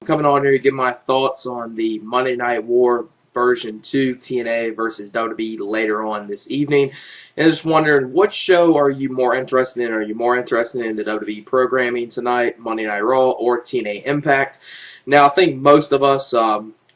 coming on here to give my thoughts on the Monday Night War version 2 TNA versus WWE later on this evening. And just wondering, what show are you more interested in? Are you more interested in the WWE programming tonight, Monday Night Raw, or TNA Impact? Now, I think most of us,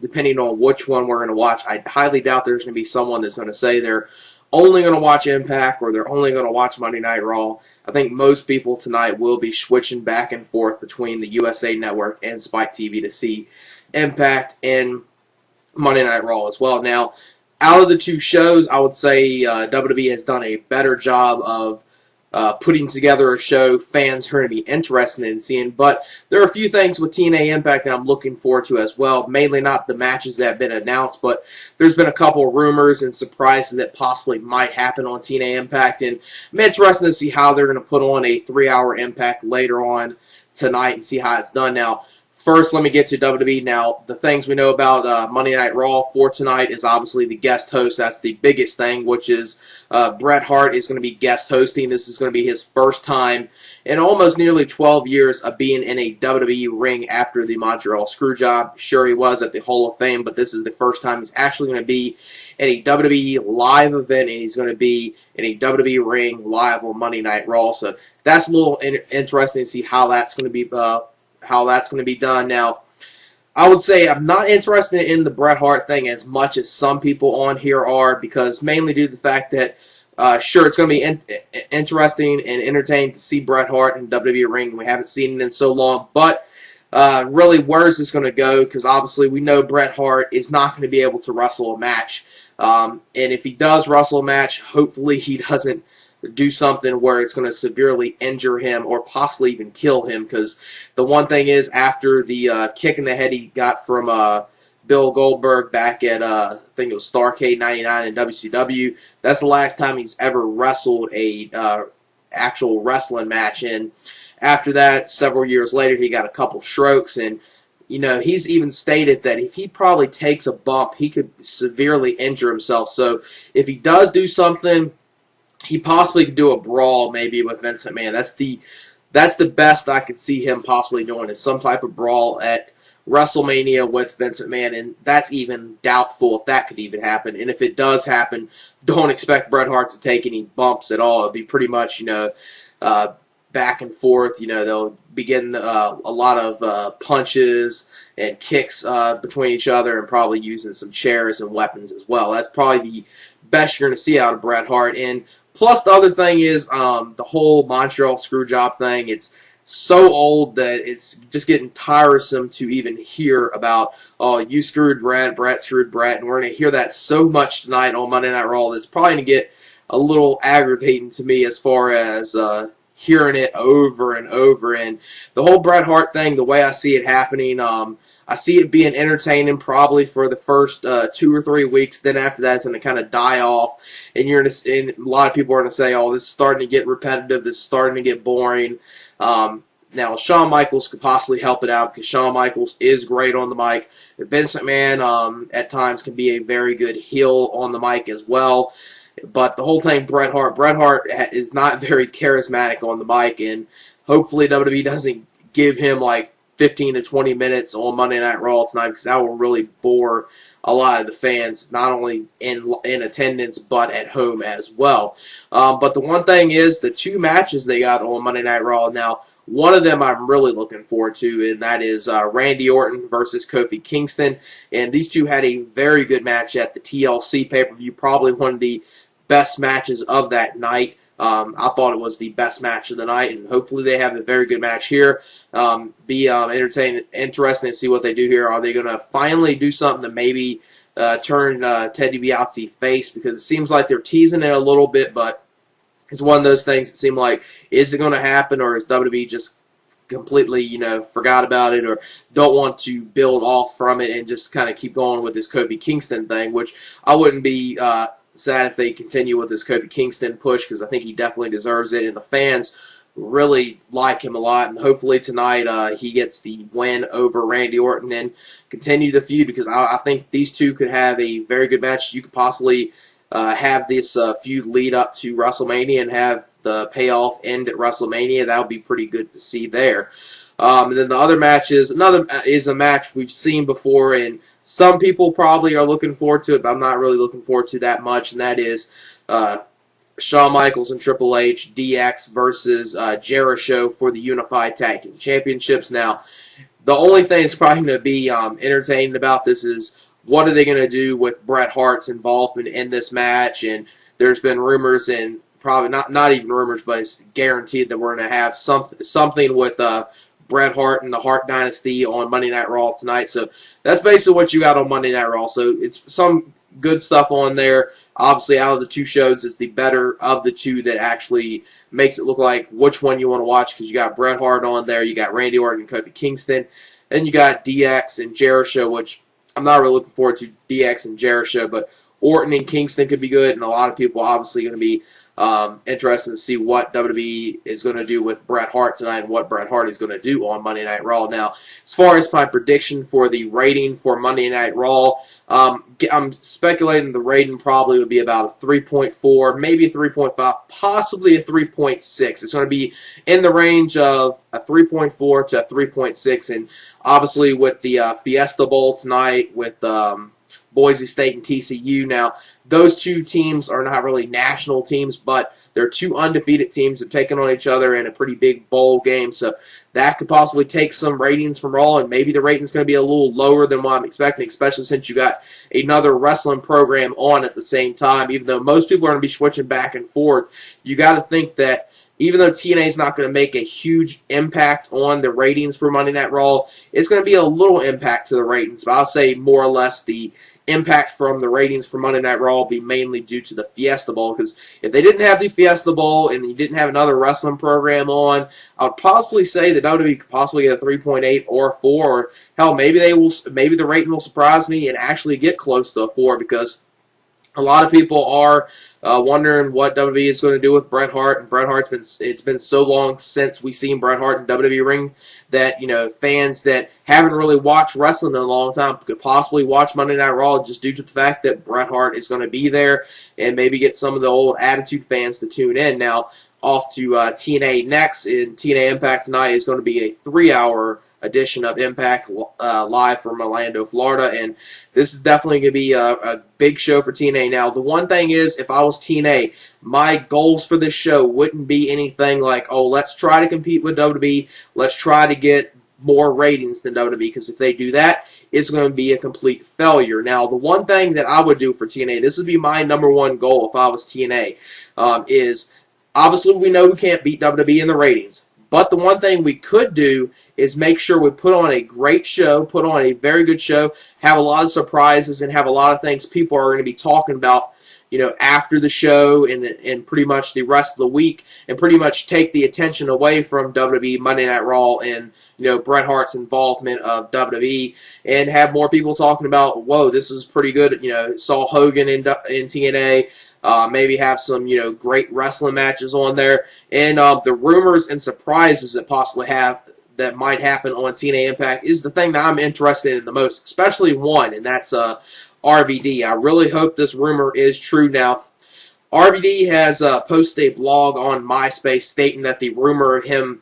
depending on which one we're going to watch, I highly doubt there's going to be someone that's going to say they're only going to watch Impact or they're only going to watch Monday Night Raw. I think most people tonight will be switching back and forth between the USA Network and Spike TV to see Impact and Monday Night Raw as well. Now, out of the two shows, I would say WWE has done a better job of putting together a show fans are going to be interested in seeing. But there are a few things with TNA Impact that I'm looking forward to as well. Mainly not the matches that have been announced, but there's been a couple of rumors and surprises that possibly might happen on TNA Impact. And I'm interested to see how they're going to put on a 3-hour Impact later on tonight and see how it's done. Now, first, let me get to WWE. Now, the things we know about Monday Night Raw for tonight is obviously the guest host. That's the biggest thing, which is Bret Hart is going to be guest hosting. This is going to be his first time in almost nearly 12 years of being in a WWE ring after the Montreal Screwjob. Sure, he was at the Hall of Fame, but this is the first time he's actually going to be at a WWE live event, and he's going to be in a WWE ring live on Monday Night Raw. So that's a little interesting to see how that's going to be done. Now, I would say I'm not interested in the Bret Hart thing as much as some people on here are, because mainly due to the fact that, sure, it's going to be interesting and entertaining to see Bret Hart in WWE ring. We haven't seen it in so long, but really, where is this going to go? Because obviously we know Bret Hart is not going to be able to wrestle a match, and if he does wrestle a match, hopefully he doesn't do something where it's going to severely injure him or possibly even kill him, because the one thing is, after the kick in the head he got from Bill Goldberg back at, I think it was Starrcade 99 in WCW, that's the last time he's ever wrestled a actual wrestling match. And after that, several years later, he got a couple strokes, and you know, he's even stated that if he probably takes a bump, he could severely injure himself. So if he does do something, he possibly could do a brawl maybe with Vince McMahon. That's the best I could see him possibly doing, is some type of brawl at WrestleMania with Vince McMahon, and that's even doubtful if that could even happen. And if it does happen, don't expect Bret Hart to take any bumps at all. It'll be pretty much, you know, back and forth. You know, they'll begin a lot of punches and kicks between each other, and probably using some chairs and weapons as well. That's probably the best you're going to see out of Bret Hart. And plus, the other thing is the whole Montreal Screwjob thing. It's so old that it's just getting tiresome to even hear about, oh, you screwed Bret, Bret screwed Bret, and we're going to hear that so much tonight on Monday Night Raw that's probably going to get a little aggravating to me as far as hearing it over and over. And the whole Bret Hart thing, the way I see it happening, I see it being entertaining probably for the first 2 or 3 weeks. Then after that, it's going to kind of die off, and and a lot of people are going to say, "Oh, this is starting to get repetitive. This is starting to get boring." Now, Shawn Michaels could possibly help it out, because Shawn Michaels is great on the mic. Vince McMahon at times can be a very good heel on the mic as well. But the whole thing, Bret Hart is not very charismatic on the mic, and hopefully WWE doesn't give him like 15 to 20 minutes on Monday Night Raw tonight, because that will really bore a lot of the fans, not only in attendance but at home as well. But the one thing is, the 2 matches they got on Monday Night Raw. Now, one of them I'm really looking forward to, and that is Randy Orton versus Kofi Kingston. And these two had a very good match at the TLC pay-per-view, probably one of the best matches of that night. I thought it was the best match of the night, and hopefully they have a very good match here. Be entertaining, interesting to see what they do here. Are they going to finally do something to maybe turn Ted DiBiase face? Because it seems like they're teasing it a little bit, but it's one of those things that seem like, is it going to happen, or is WWE just completely, you know, forgot about it, or don't want to build off from it and just kind of keep going with this Kofi Kingston thing, which I wouldn't be sad if they continue with this Kofi Kingston push, because I think he definitely deserves it, and the fans really like him a lot. And hopefully tonight he gets the win over Randy Orton and continue the feud, because I think these two could have a very good match. You could possibly have this feud lead up to WrestleMania and have the payoff end at WrestleMania. That would be pretty good to see there. And then the other match is a match we've seen before, and some people probably are looking forward to it, but I'm not really looking forward to that much, and that is Shawn Michaels and Triple H, DX versus Jericho for the Unified Tag Team Championships. Now, the only thing that's probably going to be entertaining about this is what are they going to do with Bret Hart's involvement in this match, and there's been rumors, and probably not even rumors, but it's guaranteed that we're going to have something with Bret Hart and the Hart Dynasty on Monday Night Raw tonight. So that's basically what you got on Monday Night Raw. So it's some good stuff on there. Obviously, out of the two shows, it's the better of the two that actually makes it look like which one you want to watch, because you got Bret Hart on there, you got Randy Orton and Kofi Kingston, and you got DX and Jericho, which I'm not really looking forward to DX and Jericho, but Orton and Kingston could be good, and a lot of people obviously going to be interested to see what WWE is going to do with Bret Hart tonight and what Bret Hart is going to do on Monday Night Raw. Now, as far as my prediction for the rating for Monday Night Raw, I'm speculating the rating probably would be about a 3.4, maybe a 3.5, possibly a 3.6. It's going to be in the range of a 3.4 to a 3.6, and obviously with the Fiesta Bowl tonight with Boise State and TCU. Now, those two teams are not really national teams, but they're two undefeated teams that are taking on each other in a pretty big bowl game. So that could possibly take some ratings from Raw, and maybe the rating's going to be a little lower than what I'm expecting, especially since you got another wrestling program on at the same time. Even though most people are going to be switching back and forth, you got to think that even though TNA is not going to make a huge impact on the ratings for Monday Night Raw, it's going to be a little impact to the ratings. But I'll say more or less the impact from the ratings for Monday Night Raw will be mainly due to the Fiesta Bowl, because if they didn't have the Fiesta Bowl and you didn't have another wrestling program on, I would possibly say that WWE could possibly get a 3.8 or a 4, or hell, maybe the rating will surprise me and actually get close to a 4, because a lot of people are wondering what WWE is going to do with Bret Hart, and Bret Hart's it's been so long since we've seen Bret Hart in WWE ring that, you know, fans that haven't really watched wrestling in a long time could possibly watch Monday Night Raw just due to the fact that Bret Hart is going to be there, and maybe get some of the old Attitude fans to tune in. Now, off to TNA next, and TNA Impact tonight is going to be a 3-hour edition of Impact live from Orlando, Florida, and this is definitely going to be a big show for TNA. Now, the one thing is, if I was TNA, my goals for this show wouldn't be anything like, oh, let's try to compete with WWE, let's try to get more ratings than WWE, because if they do that, it's going to be a complete failure. Now, the one thing that I would do for TNA, this would be my number one goal if I was TNA, is obviously we know we can't beat WWE in the ratings, but the one thing we could do is make sure we put on a great show, put on a very good show, have a lot of surprises, and have a lot of things people are going to be talking about, you know, after the show and pretty much the rest of the week, and pretty much take the attention away from WWE Monday Night Raw and, you know, Bret Hart's involvement of WWE, and have more people talking about, whoa, this is pretty good. You know, saw Hogan in TNA. Maybe have some, you know, great wrestling matches on there, and the rumors and surprises that possibly that might happen on TNA Impact is the thing that I'm interested in the most, especially one, and that's RVD. I really hope this rumor is true. Now, RVD has posted a blog on MySpace stating that the rumor of him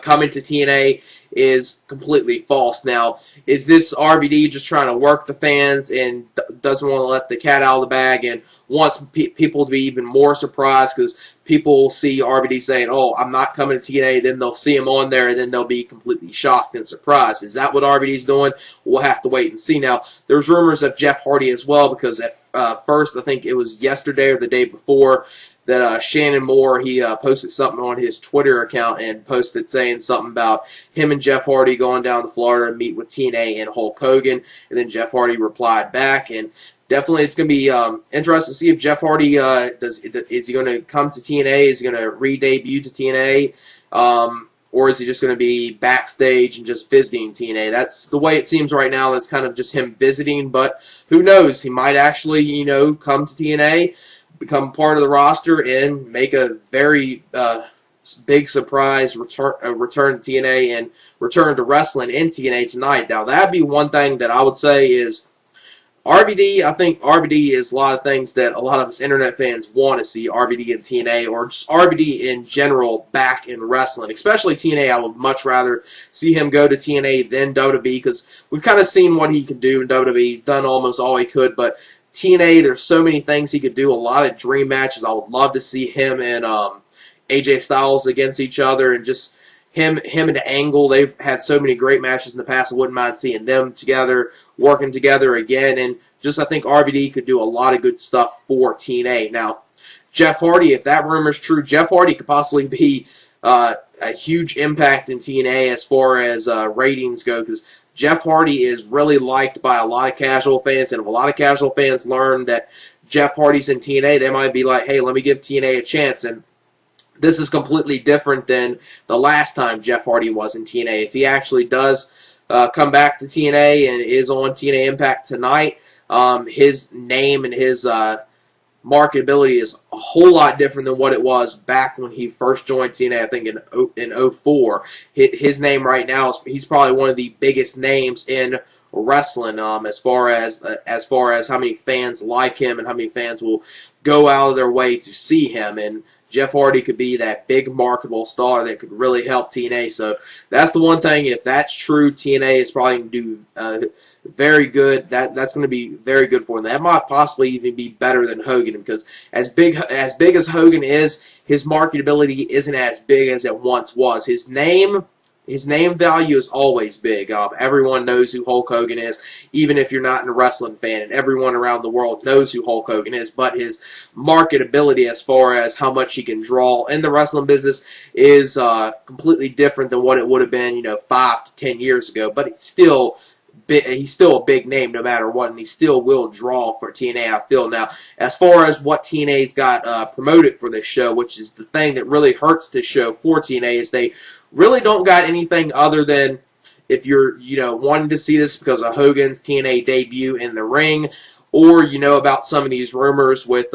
coming to TNA is completely false. Now, is this RVD just trying to work the fans and doesn't want to let the cat out of the bag, and wants people to be even more surprised, because people will see RVD saying, oh, I'm not coming to TNA, then they'll see him on there, and then they'll be completely shocked and surprised. Is that what RVD's doing? We'll have to wait and see. Now, there's rumors of Jeff Hardy as well, because at first, I think it was yesterday or the day before, that Shannon Moore, he posted something on his Twitter account and posted saying something about him and Jeff Hardy going down to Florida to meet with TNA and Hulk Hogan, and then Jeff Hardy replied back, and definitely it's going to be interesting to see if Jeff Hardy, is he going to come to TNA, is he going to re-debut to TNA, or is he just going to be backstage and just visiting TNA? That's the way it seems right now. It's kind of just him visiting, but who knows? He might actually, you know, come to TNA, become part of the roster, and make a very big surprise return to TNA and return to wrestling in TNA tonight. Now, that'd be one thing that I would say is RVD, I think RVD is a lot of things that a lot of us internet fans want to see RVD in TNA, or just RVD in general back in wrestling. Especially TNA, I would much rather see him go to TNA than WWE, because we've kind of seen what he can do in WWE. He's done almost all he could, but TNA, there's so many things he could do, a lot of dream matches. I would love to see him and AJ Styles against each other, and just him and Angle. They've had so many great matches in the past. I wouldn't mind seeing them together, working together again, and just I think RVD could do a lot of good stuff for TNA. Now, Jeff Hardy, if that rumor is true, Jeff Hardy could possibly be a huge impact in TNA as far as ratings go, because Jeff Hardy is really liked by a lot of casual fans, and if a lot of casual fans learn that Jeff Hardy's in TNA, they might be like, hey, let me give TNA a chance. And this is completely different than the last time Jeff Hardy was in TNA. If he actually does come back to TNA and is on TNA Impact tonight, his name and his marketability is a whole lot different than what it was back when he first joined TNA, I think in 04. His name right now, he's probably one of the biggest names in wrestling, as far as how many fans like him and how many fans will go out of their way to see him. And Jeff Hardy could be that big marketable star that could really help TNA. So that's the one thing. If that's true, TNA is probably going to do very good. That's going to be very good for them. That might possibly even be better than Hogan, because as big as Hogan is, his marketability isn't as big as it once was. His name value is always big. Everyone knows who Hulk Hogan is, even if you're not a wrestling fan, and everyone around the world knows who Hulk Hogan is, but his marketability as far as how much he can draw in the wrestling business is completely different than what it would have been, 5 to 10 years ago. But he's still a big name no matter what, and he still will draw for TNA, I feel. Now, as far as what TNA's got promoted for this show, which is the thing that really hurts this show for TNA, is they really don't got anything other than, if you're wanting to see this because of Hogan's TNA debut in the ring, or about some of these rumors with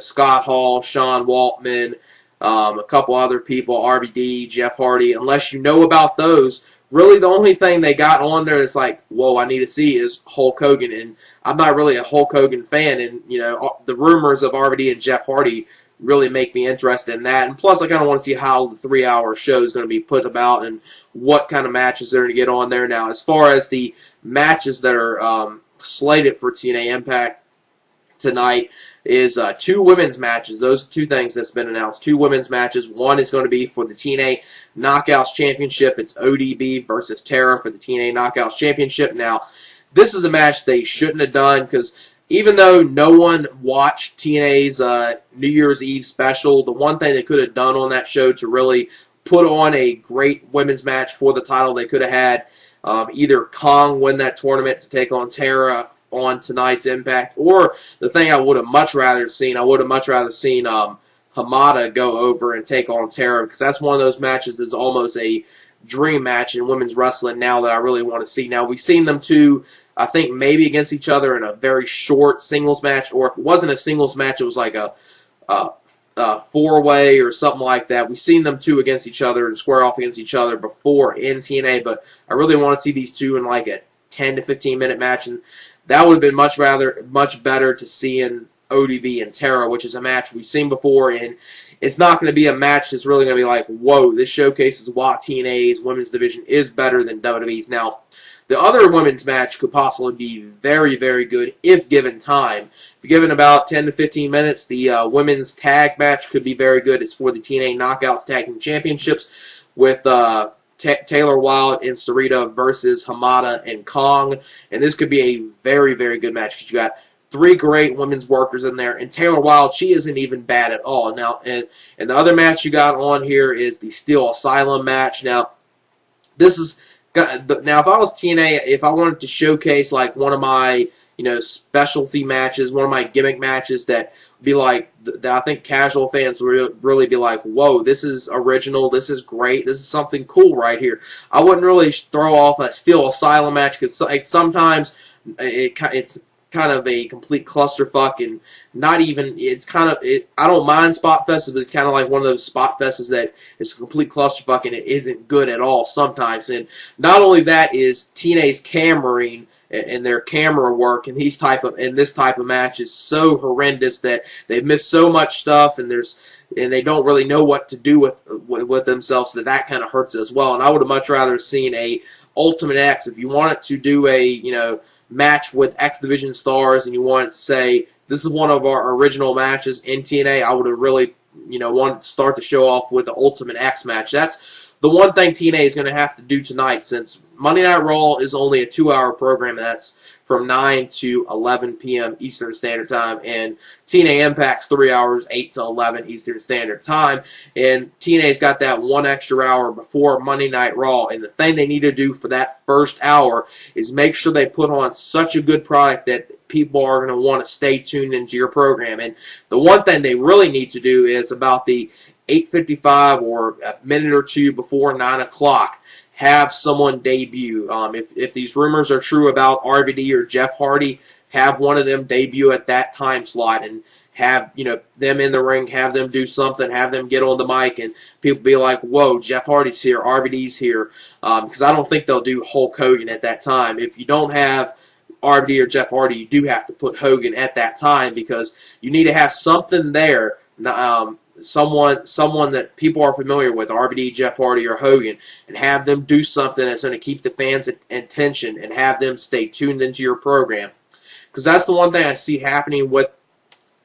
Scott Hall, Sean Waltman, a couple other people, RVD, Jeff Hardy. Unless you know about those, really the only thing they got on there that's like, whoa, I need to see is Hulk Hogan. And I'm not really a Hulk Hogan fan, and the rumors of RVD and Jeff Hardy really make me interested in that. And plus, I kind of want to see how the 3-hour show is going to be put about and what kind of matches they're going to get on there. Now, as far as the matches that are slated for TNA Impact tonight, is 2 women's matches. Those 2 things that's been announced. 2 women's matches. One is going to be for the TNA Knockouts Championship. It's ODB versus Tara for the TNA Knockouts Championship. Now, this is a match they shouldn't have done, because even though no one watched TNA's New Year's Eve special, the one thing they could have done on that show to really put on a great women's match for the title, they could have had either Kong win that tournament to take on Tara on tonight's Impact, or the thing I would have much rather seen, Hamada go over and take on Tara, because that's one of those matches that's almost a dream match in women's wrestling now that I really want to see. Now, we've seen them 2, I think, maybe against each other in a very short singles match, or if it wasn't a singles match, it was like a 4-way or something like that. We've seen them 2 against each other and square off against each other before in TNA, but I really want to see these 2 in like a 10 to 15 minute match, and that would have been much better to see in ODB and Tara, which is a match we've seen before, and it's not going to be a match that's really going to be like, whoa, this showcases why TNA's women's division is better than WWE's. Now, the other women's match could possibly be very, very good if given time. If given about 10 to 15 minutes, the women's tag match could be very good. It's for the TNA Knockouts Tag Team Championships with Taylor Wilde and Sarita versus Hamada and Kong. And this could be a very, very good match, because you got 3 great women's workers in there. And Taylor Wilde, she isn't even bad at all. Now, and the other match you got on here is the Steel Asylum match. Now, this is... Now, if I was TNA, if I wanted to showcase like one of my, specialty matches, one of my gimmick matches that would be like, that I think casual fans would really be like, whoa, this is original, this is great, this is something cool right here. I wouldn't really throw off a Steel Asylum match, because sometimes it's kind of a complete clusterfuck, and not even, I don't mind spot fests, but it's kind of like one of those spot fests that is a complete clusterfuck and it isn't good at all sometimes. And not only that, is TNA's cameraing and their camera work in this type of match is so horrendous that they've missed so much stuff, and they don't really know what to do with themselves. So that kind of hurts as well. And I would have much rather seen a Ultimate X. If you wanted to do a match with X Division stars, and you wanted to say this is one of our original matches in TNA, I would have really wanted to start the show off with the Ultimate X match. That's the one thing TNA is going to have to do tonight, since Monday Night Raw is only a 2-hour program. That's from 9 to 11 p.m. Eastern Standard Time, and TNA Impact's 3 hours, 8 to 11 Eastern Standard Time, and TNA's got that 1 extra hour before Monday Night Raw, and the thing they need to do for that first hour is make sure they put on such a good product that people are going to want to stay tuned into your program. And the one thing they really need to do is about the 8:55 or a minute or two before 9 o'clock, have someone debut. If these rumors are true about RVD or Jeff Hardy, have one of them debut at that time slot and have them in the ring, have them do something, have them get on the mic, and people be like, whoa, Jeff Hardy's here, RVD's here, because I don't think they'll do Hulk Hogan at that time. If you don't have RVD or Jeff Hardy, you do have to put Hogan at that time, because you need to have something there, someone that people are familiar with, RVD, Jeff Hardy, or Hogan, and have them do something that's going to keep the fans' attention and have them stay tuned into your program. Because that's the one thing I see happening with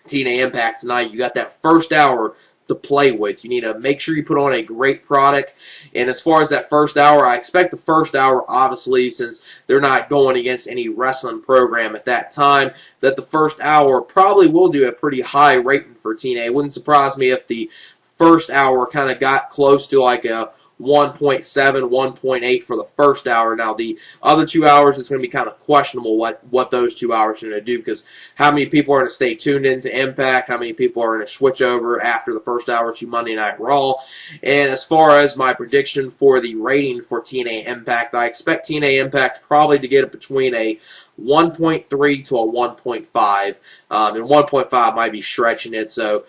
TNA Impact tonight. You got that first hour to play with. You need to make sure you put on a great product. And as far as that first hour, I expect the first hour, obviously, since they're not going against any wrestling program at that time, that the first hour probably will do a pretty high rating for TNA. It wouldn't surprise me if the first hour kind of got close to like a 1.7, 1.8 for the first hour. Now, the other 2 hours is going to be kind of questionable what those 2 hours are going to do, because how many people are going to stay tuned into Impact, how many people are going to switch over after the first hour to Monday Night Raw. And as far as my prediction for the rating for TNA Impact, I expect TNA Impact probably to get it between a 1.3 to a 1.5, and 1.5 might be stretching it, so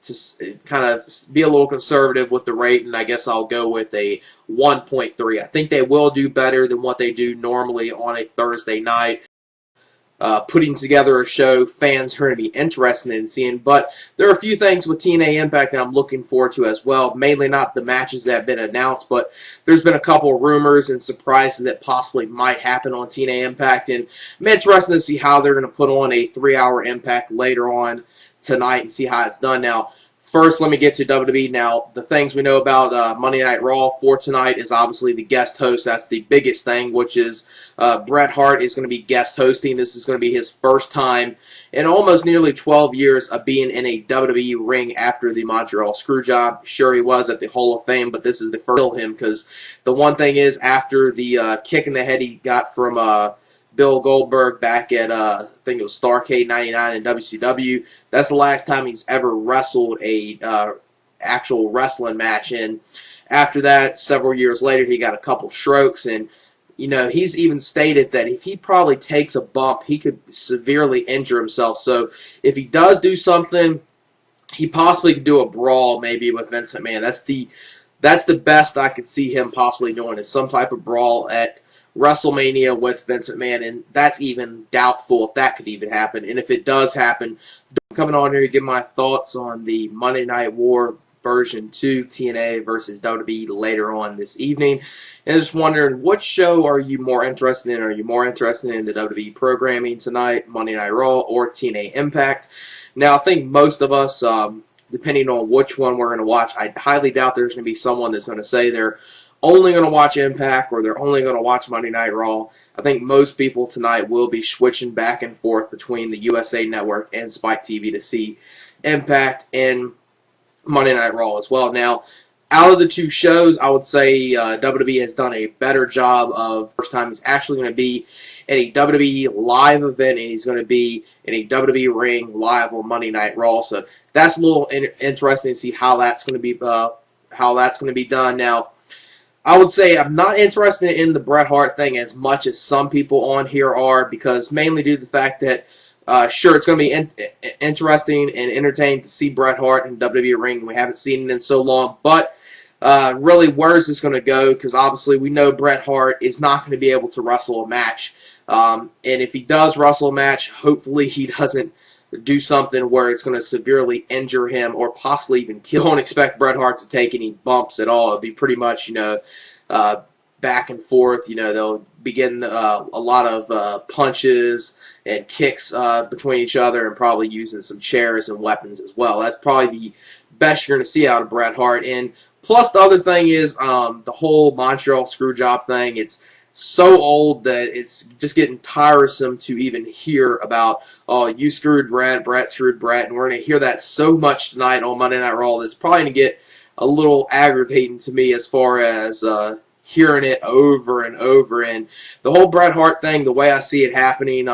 to kind of be a little conservative with the rating, I guess I'll go with a 1.3. I think they will do better than what they do normally on a Thursday night, putting together a show fans are going to be interested in seeing. But there are a few things with TNA Impact that I'm looking forward to as well, mainly not the matches that have been announced, but there's been a couple of rumors and surprises that possibly might happen on TNA Impact, and I'm interested to see how they're going to put on a 3-hour Impact later on tonight and see how it's done. Now, first, let me get to WWE. Now, the things we know about Monday Night Raw for tonight is obviously the guest host. That's the biggest thing, which is Bret Hart is going to be guest hosting. This is going to be his first time in almost nearly 12 years of being in a WWE ring after the Montreal Screwjob. Sure, he was at the Hall of Fame, but this is the first for him, because the one thing is, after the kick in the head he got from Bill Goldberg back at, I think it was Starrcade 99 in WCW. That's the last time he's ever wrestled a actual wrestling match. And after that, several years later, he got a couple strokes. And, he's even stated that if he probably takes a bump, he could severely injure himself. So if he does do something, he possibly could do a brawl maybe with Vince McMahon. That's the best I could see him possibly doing, is some type of brawl at WrestleMania with Vince McMahon, and that's even doubtful if that could even happen. And if it does happen, I'm coming on here to give my thoughts on the Monday Night War version 2, TNA versus WWE, later on this evening. And just wondering, what show are you more interested in? Are you more interested in the WWE programming tonight, Monday Night Raw, or TNA Impact? Now, I think most of us, depending on which one we're going to watch, I highly doubt there's going to be someone that's going to say they're only going to watch Impact or they're only going to watch Monday Night Raw. I think most people tonight will be switching back and forth between the USA Network and Spike TV to see Impact and Monday Night Raw as well. Now, out of the two shows, I would say WWE has done a better job of, first time he's actually going to be at a WWE live event, and he's going to be in a WWE ring live on Monday Night Raw. So that's a little interesting to see how that's going to be done. Now, I would say I'm not interested in the Bret Hart thing as much as some people on here are, because mainly due to the fact that, sure, it's going to be interesting and entertaining to see Bret Hart in WWE ring. We haven't seen it in so long, but really where is this going to go, because obviously we know Bret Hart is not going to be able to wrestle a match. And if he does wrestle a match, hopefully he doesn't do something where it's going to severely injure him or possibly even kill. Don't expect Bret Hart to take any bumps at all. It'll be pretty much, back and forth. They'll begin a lot of punches and kicks between each other, and probably using some chairs and weapons as well. That's probably the best you're going to see out of Bret Hart. And plus, the other thing is the whole Montreal Screwjob thing. It's so old that it's just getting tiresome to even hear about, oh, you screwed Bret, Bret screwed Bret, and we're going to hear that so much tonight on Monday Night Raw that's probably going to get a little aggravating to me as far as hearing it over and over. And the whole Bret Hart thing, the way I see it happening,